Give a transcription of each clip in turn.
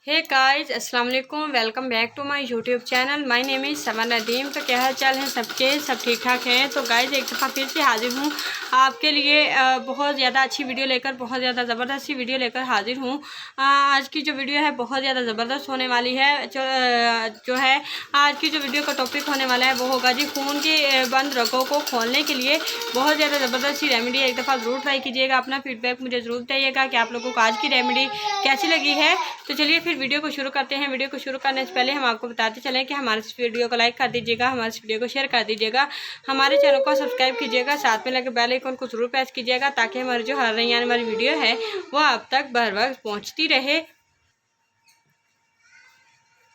हे guys, अस्सलाम वालेकुम। Welcome back to my YouTube channel. My name is Samar Nadeem. तो क्या हाल चाल है सबके? सब ठीक ठाक हैं। तो गाइस एक दफ़ा फिर से हाजिर हूँ आपके लिए बहुत ज़्यादा अच्छी वीडियो लेकर, बहुत ज़्यादा ज़बरदस्त सी वीडियो लेकर हाजिर हूँ। आज की जो वीडियो है बहुत ज़्यादा ज़बरदस्त होने वाली है। जो है आज की जो वीडियो का टॉपिक होने वाला है वो होगा जी खून के बंद रगों को खोलने के लिए बहुत ज़्यादा ज़बरदस्त सी रेमेडी। एक दफ़ा ज़रूर ट्राई कीजिएगा। अपना फीडबैक मुझे ज़रूर बताइएगा कि आप लोगों को आज की रेमेडी कैसी लगी है। तो चलिए फिर वीडियो को शुरू करते हैं। वीडियो को शुरू करने से पहले हम आपको बताते चलें कि हमारे इस वीडियो को लाइक कर दीजिएगा, हमारे इस वीडियो को शेयर कर दीजिएगा, हमारे चैनल को सब्सक्राइब कीजिएगा, साथ में लगे बेल आइकन को जरूर प्रेस कीजिएगा ताकि हमारी जो हर नई आने वाली वीडियो है वो आप तक बर वक्त पहुँचती रहे।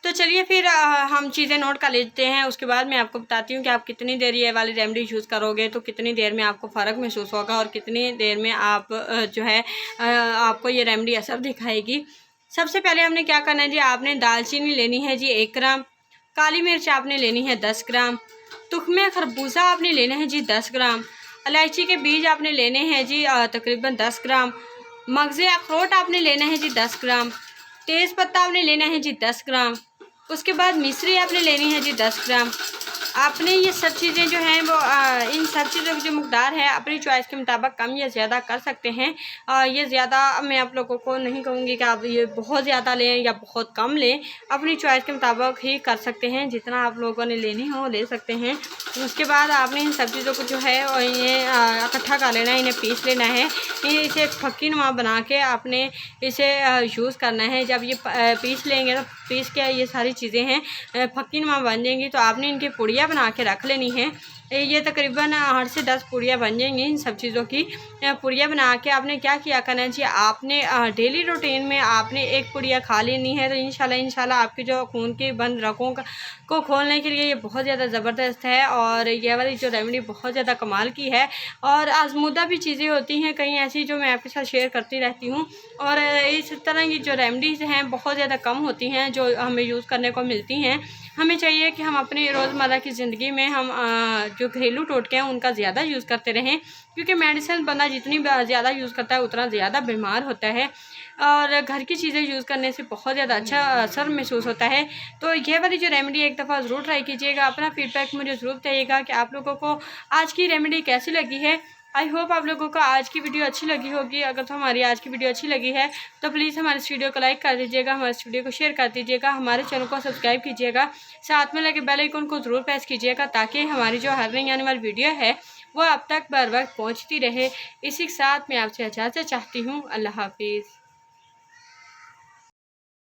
तो चलिए फिर हम चीज़ें नोट कर लेते हैं। उसके बाद मैं आपको बताती हूँ कि आप कितनी देर ये वाली रेमेडी यूज़ करोगे तो कितनी देर में आपको फ़र्क महसूस होगा और कितनी देर में आप जो है आपको ये रेमेडी असर दिखाएगी। सबसे पहले हमने क्या करना है जी, आपने दालचीनी लेनी है जी 1 ग्राम, काली मिर्च आपने लेनी है 10 ग्राम, तुख्मे खरबूजा आपने लेना है जी 10 ग्राम, इलायची के बीज आपने लेने हैं जी तकरीबन 10 ग्राम, मगज़े अखरोट आपने लेना है जी 10 ग्राम, तेज़ पत्ता आपने लेना है जी 10 ग्राम। उसके बाद मिश्री आपने लेनी है जी 10 ग्राम। आपने ये सब चीज़ें जो हैं वो इन सब चीज़ों की जो मकदार है अपनी चॉइस के मुताबिक कम या ज़्यादा कर सकते हैं। ये ज़्यादा मैं आप लोगों को नहीं कहूँगी कि आप ये बहुत ज़्यादा लें या बहुत कम लें, अपनी चॉइस के मुताबिक ही कर सकते हैं। जितना आप लोगों ने लेनी हो ले सकते हैं। उसके बाद आपने इन सब चीज़ों को जो है ये इकट्ठा कर लेना है, इन्हें पीस लेना है। इसे फक्की नुमा बना के आपने इसे यूज़ करना है। जब ये पीस लेंगे तो पीस के ये सारी चीज़ें हैं फक्की नुमा बन जाएंगी तो आपने इनकी पुड़िया बना के रख लेनी है। ये तकरीबन 8 से 10 पुड़िया बन जाएंगी। इन सब चीज़ों की पुड़िया बना के आपने क्या किया करना है जी, आपने डेली रूटीन में आपने एक पुड़िया खा लेनी है। तो इंशाल्लाह आपके जो खून के बंद रगों को खोलने के लिए ये बहुत ज़्यादा ज़बरदस्त है और ये वाली जो रेमेडी बहुत ज़्यादा कमाल की है। और आजमूदा भी चीज़ें होती हैं कई ऐसी जो मैं आपके साथ शेयर करती रहती हूँ। और इस तरह की जो रेमेडीज़ हैं बहुत ज़्यादा कम होती हैं जो हमें यूज़ करने को मिलती हैं। हमें चाहिए कि हम अपनी रोज़मर्रा की ज़िंदगी में हम जो घरेलू टोटके हैं उनका ज़्यादा यूज़ करते रहें, क्योंकि मेडिसिन बंदा जितनी ज़्यादा यूज़ करता है उतना ज़्यादा बीमार होता है। और घर की चीज़ें यूज़ करने से बहुत ज़्यादा अच्छा असर महसूस होता है। तो ये वाली जो रेमेडी एक दफ़ा ज़रूर ट्राई कीजिएगा। अपना फीडबैक मुझे ज़रूर बताइएगा कि आप लोगों को आज की रेमेडी कैसी लगी है। आई होप आप लोगों को आज की वीडियो अच्छी लगी होगी। अगर तो हमारी आज की वीडियो अच्छी लगी है तो प्लीज़ हमारे इस वीडियो को लाइक कर दीजिएगा, हमारे इस वीडियो को शेयर कर दीजिएगा, हमारे चैनल को सब्सक्राइब कीजिएगा, साथ में लगे बेल आइकन को ज़रूर प्रेस कीजिएगा ताकि हमारी जो हर नई आने वाली वीडियो है वो आप तक बर वक्त पहुँचती रहे। इसी के साथ मैं आपसे इजाज़त चाहती हूँ। अल्लाह हाफिज़।